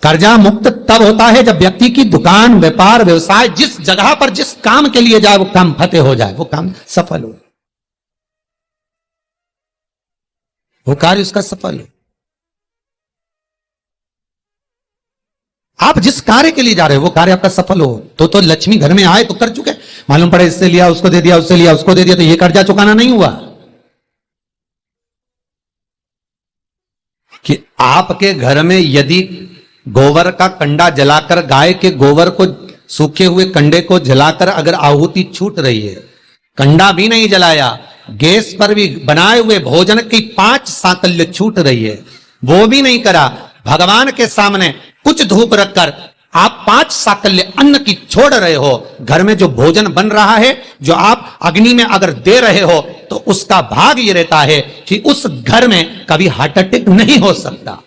कर्जा मुक्त तब होता है जब व्यक्ति की दुकान, व्यापार, व्यवसाय, जिस जगह पर जिस काम के लिए जाए वो काम फतेह हो जाए, वो काम सफल हो, वो कार्य उसका सफल हो। आप जिस कार्य के लिए जा रहे हो वो कार्य आपका सफल हो तो लक्ष्मी घर में आए तो कर चुके, मालूम पड़े इससे लिया उसको दे दिया, उससे लिया उसको दे दिया, तो ये कर्जा चुकाना नहीं हुआ। कि आपके घर में यदि गोबर का कंडा जलाकर, गाय के गोबर को, सूखे हुए कंडे को जलाकर अगर आहुति छूट रही है, कंडा भी नहीं जलाया, गैस पर भी बनाए हुए भोजन की 5 साकल्य छूट रही है, वो भी नहीं करा, भगवान के सामने कुछ धूप रखकर आप 5 साकल्य अन्न की छोड़ रहे हो, घर में जो भोजन बन रहा है, जो आप अग्नि में अगर दे रहे हो, तो उसका भाग ये रहता है कि उस घर में कभी हार्ट अटैक नहीं हो सकता।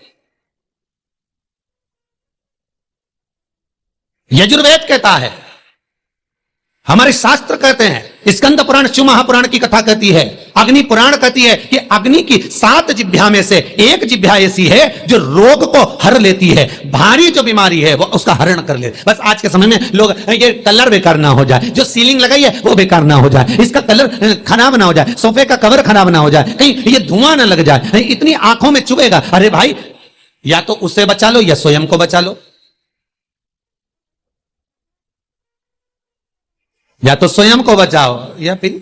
यजुर्वेद कहता है, हमारे शास्त्र कहते हैं, स्कंद पुराण, शिव महापुराण की कथा कहती है, अग्नि पुराण कहती है कि अग्नि की 7 जिह्वा में से एक जिह्वा ऐसी है जो रोग को हर लेती है, भारी जो बीमारी है वो उसका हरण कर ले। बस आज के समय में लोग ये कलर बेकार ना हो जाए, जो सीलिंग लगाई है वो बेकार ना हो जाए, इसका कलर खराब ना हो जाए, सोफे का कवर खराब ना हो जाए, कहीं ये धुआं ना लग जाए, इतनी आंखों में चुभेगा। अरे भाई, या तो उसे बचा लो या स्वयं को बचा लो, या तो स्वयं को बचाओ या फिर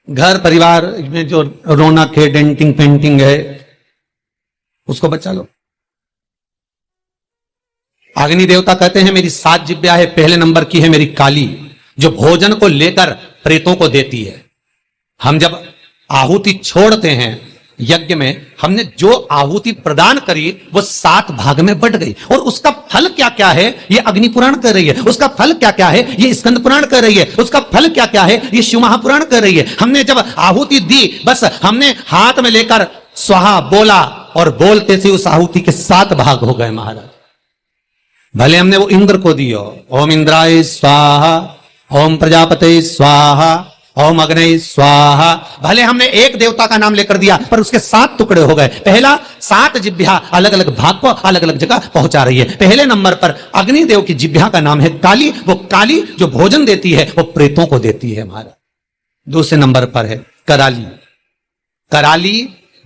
घर परिवार में जो रौनक है, डेंटिंग पेंटिंग है, उसको बचा लो। अग्नि देवता कहते हैं मेरी 7 जिह्वा है, पहले नंबर की है मेरी काली, जो भोजन को लेकर प्रेतों को देती है। हम जब आहुति छोड़ते हैं यज्ञ में, हमने जो आहुति प्रदान करी वो 7 भाग में बट गई, और उसका फल क्या क्या है ये अग्नि पुराण कह रही है, उसका फल क्या क्या है ये स्कंद पुराण कह रही है, उसका फल क्या क्या है ये शिव महापुराण कह रही है। हमने जब आहुति दी, बस हमने हाथ में लेकर स्वाहा बोला, और बोलते से उस आहुति के 7 भाग हो गए महाराज। भले हमने वो इंद्र को दियो, ओम इंद्राय स्वाहा, ओम प्रजापते स्वाहा, ओम अग्नि स्वाहा, भले हमने एक देवता का नाम लेकर दिया पर उसके 7 टुकड़े हो गए। पहला 7 जिह्वा अलग अलग भाग को अलग अलग जगह पहुंचा रही है। पहले नंबर पर अग्निदेव की जिह्वा का नाम है काली, वो काली जो भोजन देती है वो प्रेतों को देती है महाराज। दूसरे नंबर पर है कराली। कराली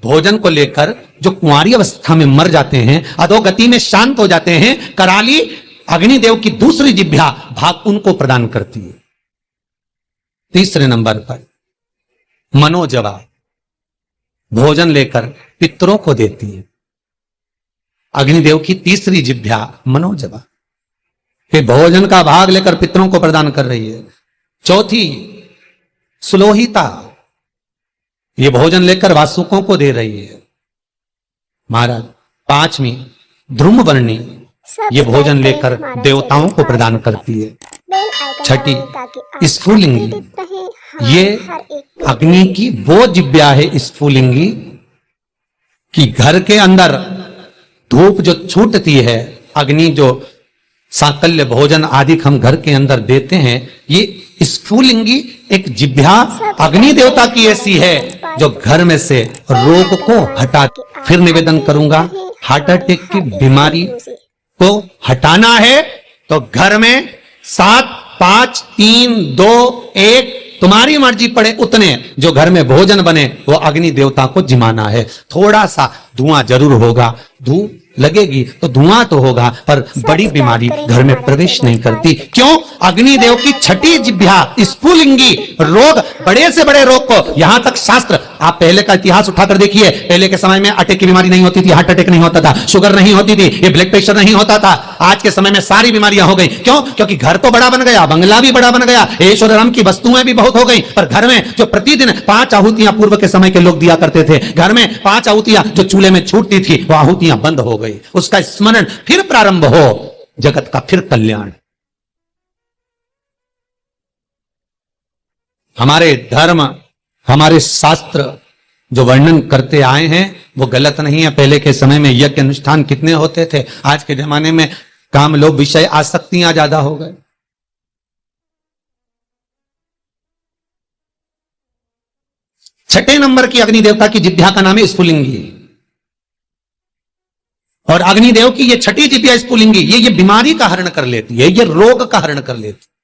भोजन को लेकर जो कुंवारी अवस्था में मर जाते हैं, अधोगति में शांत हो जाते हैं, कराली अग्निदेव की दूसरी जिह्वा भाग उनको प्रदान करती है। तीसरे नंबर पर मनोजवा, भोजन लेकर पितरों को देती है। अग्निदेव की तीसरी जिह्वा मनोजवा, कि भोजन का भाग लेकर पितरों को प्रदान कर रही है। चौथी सुलोहिता, ये भोजन लेकर वासुकों को दे रही है महाराज। 5वीं ध्रुमवर्णी, ये भोजन लेकर देवताओं को प्रदान करती है। 6ठी स्फुलिंगी, ये अग्नि की वो जिह्वा है स्फुलिंगी कि घर के अंदर धूप जो छूटती है, अग्नि जो साकल्य भोजन आदि हम घर के अंदर देते हैं, ये स्फुलिंगी एक जिह्वा अग्नि देवता की ऐसी है जो घर में से रोग को हटा। फिर निवेदन करूंगा, हार्ट अटैक की बीमारी को हटाना है तो घर में 7, 5, 3, 2, 1 तुम्हारी मर्जी पड़े उतने जो घर में भोजन बने वो अग्नि देवता को जिमाना है। थोड़ा सा धुआं जरूर होगा, धूप लगेगी तो धुआं तो होगा, पर बड़ी बीमारी घर में प्रवेश नहीं करती। क्यों? अग्निदेव की 6ठी जिह्वा स्फुलिंगी रोग, बड़े से बड़े रोग को, यहां तक शास्त्र, आप पहले का इतिहास उठाकर देखिए, पहले के समय में अटैक की बीमारी नहीं होती थी, हार्ट अटैक नहीं होता था, शुगर नहीं होती थी, ये ब्लड प्रेशर नहीं होता था। आज के समय में सारी बीमारियां हो गई। क्यों? क्योंकि घर तो बड़ा बन गया, बंगला भी बड़ा बन गया, ऐश्वर्य राम की वस्तुएं भी बहुत हो गई, पर घर में जो प्रतिदिन 5 आहुतियां पूर्व के समय के लोग दिया करते थे, घर में 5 आहुतियां जो चूल्हे में छूटती थी वो आहुतियां बंद हो गई। उसका स्मरण फिर प्रारंभ हो, जगत का फिर कल्याण। हमारे धर्म, हमारे शास्त्र जो वर्णन करते आए हैं वो गलत नहीं है। पहले के समय में यज्ञ अनुष्ठान कितने होते थे, आज के जमाने में काम, लोभ, विषय, आसक्तियां ज्यादा हो गए। छठे नंबर की अग्नि देवता की जिह्वा का नाम है स्फुलिंगी। और अग्निदेव की ये छठी जिब्या स्फुलिंगी, ये बीमारी का हरण कर लेती है, ये रोग का हरण कर लेती है।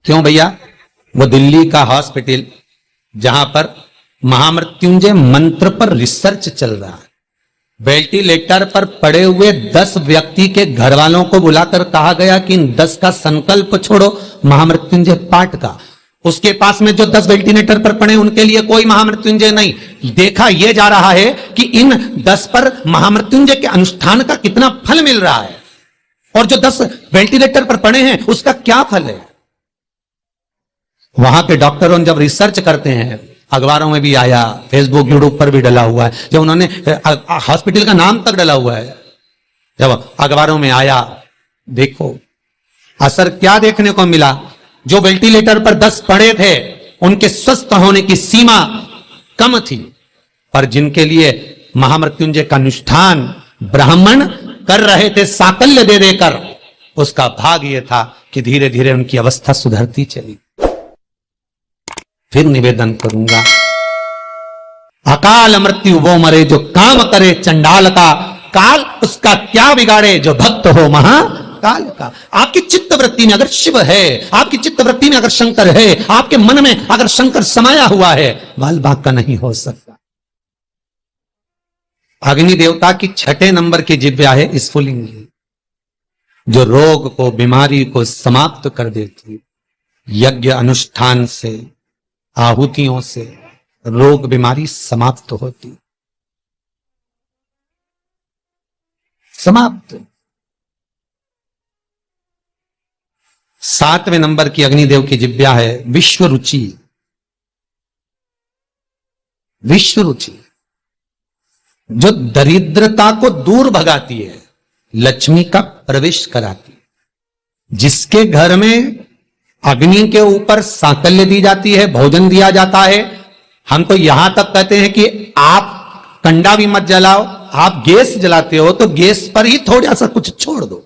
क्यों भैया? वो दिल्ली का हॉस्पिटल जहां पर महामृत्युंजय मंत्र पर रिसर्च चल रहा है, वेंटिलेटर पर पड़े हुए 10 व्यक्ति के घर वालों को बुलाकर कहा गया कि इन 10 का संकल्प छोड़ो महामृत्युंजय पाठ का। उसके पास में जो 10 वेंटिलेटर पर पड़े उनके लिए कोई महामृत्युंजय नहीं। देखा यह जा रहा है कि इन 10 पर महामृत्युंजय के अनुष्ठान का कितना फल मिल रहा है, और जो 10 वेंटिलेटर पर पड़े हैं उसका क्या फल है। वहां के डॉक्टरों जब रिसर्च करते हैं, अखबारों में भी आया, फेसबुक यूट्यूब पर भी डला हुआ है, जब उन्होंने हॉस्पिटल का नाम तक डला हुआ है, जब अखबारों में आया, देखो असर क्या देखने को मिला। जो वेंटिलेटर पर 10 पड़े थे उनके स्वस्थ होने की सीमा कम थी, पर जिनके लिए महामृत्युंजय का अनुष्ठान ब्राह्मण कर रहे थे साकल्य दे देकर, उसका भाग यह था कि धीरे धीरे उनकी अवस्था सुधरती चली। फिर निवेदन करूंगा, अकाल मृत्यु वो मरे जो काम करे चंडाल का, काल उसका क्या बिगाड़े जो भक्त हो महाकाल का। आपकी चित्त वृत्ति में अगर शिव है, आपकी चित्त वृत्ति में अगर शंकर है, आपके मन में अगर शंकर समाया हुआ है, बाल बाग का नहीं हो सकता। अग्नि देवता की 6 नंबर की जिब्या है स्फुलिंगी, जो रोग को, बीमारी को समाप्त कर देती। यज्ञ अनुष्ठान से, आहुतियों से रोग बीमारी समाप्त होती, समाप्त। 7वें नंबर की अग्निदेव की जिब्या है विश्व रुचि। विश्व रुचि जो दरिद्रता को दूर भगाती है, लक्ष्मी का प्रवेश कराती है। जिसके घर में अग्नि के ऊपर साकल्य दी जाती है, भोजन दिया जाता है, हम तो यहां तक कहते हैं कि आप कंडा भी मत जलाओ, आप गैस जलाते हो तो गैस पर ही थोड़ा सा कुछ छोड़ दो।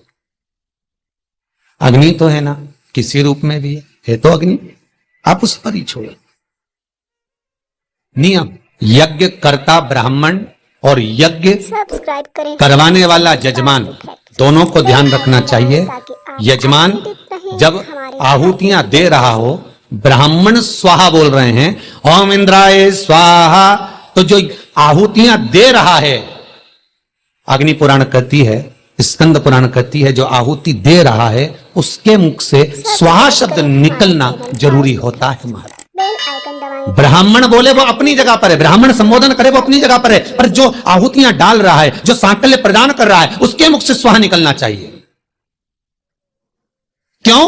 अग्नि तो है ना, किसी रूप में भी है तो अग्नि, आप उस पर ही छोड़ो। नियम, यज्ञ करता ब्राह्मण और यज्ञ करवाने वाला यजमान, दोनों को ध्यान रखना चाहिए। यजमान जब आहुतियां दे रहा हो, ब्राह्मण स्वाहा बोल रहे हैं, ओम इंद्राय स्वाहा, तो जो आहुतियां दे रहा है, अग्नि पुराण कहती है, स्कंद पुराण कहती है, जो आहुति दे रहा है उसके मुख से स्वाहा शब्द निकलना जरूरी होता है महाराज। ब्राह्मण बोले वो अपनी जगह पर है, ब्राह्मण संबोधन करे वो अपनी जगह पर है, पर जो आहुतियां डाल रहा है, जो सांकल्य प्रदान कर रहा है, उसके मुख से स्वाहा निकलना चाहिए। क्यों?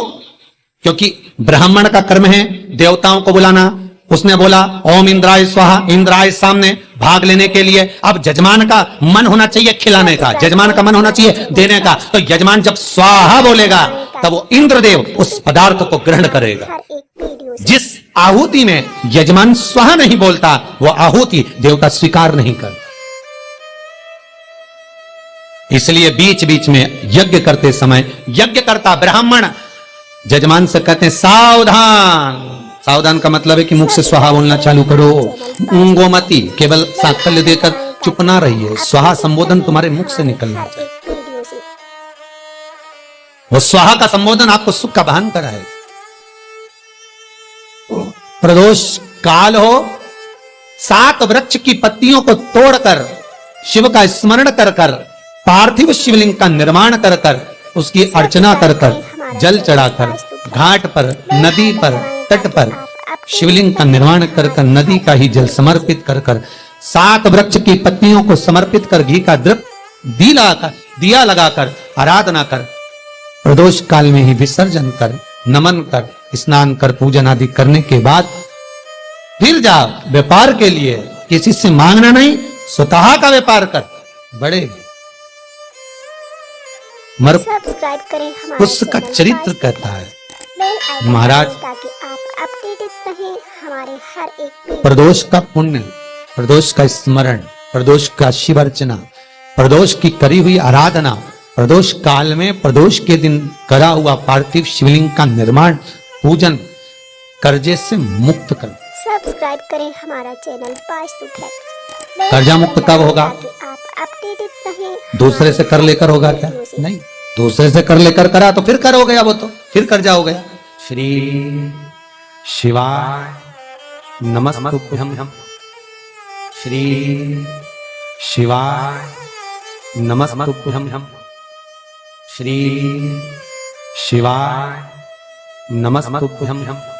क्योंकि ब्राह्मण का कर्म है देवताओं को बुलाना। उसने बोला ओम इंद्राय स्वाहा, इंद्राय सामने भाग लेने के लिए। अब यजमान का मन होना चाहिए खिलाने का, यजमान का मन होना चाहिए देने का। तो यजमान जब स्वाहा बोलेगा तब वो इंद्रदेव उस पदार्थ को ग्रहण करेगा। जिस आहुति में यजमान स्वाहा नहीं बोलता, वो आहुति देवता स्वीकार नहीं करता। इसलिए बीच बीच में यज्ञ करते समय यज्ञ करता ब्राह्मण यजमान से कहते हैं सावधान। सावधान का मतलब है कि मुख से स्वाहा बोलना चालू करो, गोमती केवल साकल्य देकर चुप ना रहिए, स्वाहा संबोधन तुम्हारे मुख से निकलना चाहिए। वो स्वाहा का संबोधन आपको सुख का बहन कराए। प्रदोष काल हो, 7 वृक्ष की पत्तियों को तोड़कर शिव का स्मरण कर कर, पार्थिव शिवलिंग का निर्माण कर कर, उसकी अर्चना कर कर, जल चढ़ाकर, घाट पर, नदी पर, तट पर शिवलिंग का निर्माण कर कर, नदी का ही जल समर्पित कर कर, 7 वृक्ष की पत्तियों को समर्पित कर, घी का द्रप दिया लगाकर आराधना कर, प्रदोष काल में ही विसर्जन कर, नमन कर, स्नान कर, पूजन आदि करने के बाद फिर जा व्यापार के लिए। किसी से मांगना नहीं, स्वतः का व्यापार कर, बढ़ेगी। मर उसका चरित्र कहता है महाराज, प्रदोष का पुण्य, प्रदोष का स्मरण, प्रदोष का शिव अर्चना, प्रदोष की करी हुई आराधना, प्रदोष काल में प्रदोष के दिन करा हुआ पार्थिव शिवलिंग का निर्माण, पूजन कर्जे से मुक्त कर सब्सक्राइब करें हमारा चैनल वास्तु फैक्ट। कर्जा मुक्त कब होगा? आप अपडेटेड रहें। दूसरे से कर लेकर होगा क्या? नहीं, दूसरे से कर लेकर करा तो फिर कर हो गया, वो तो फिर कर्जा हो गया। श्री शिवाय नमस्तुभ्यं। श्री शिवाय नमस्तुभ्यं। श्री शिवाय नमस्तुभ्यं।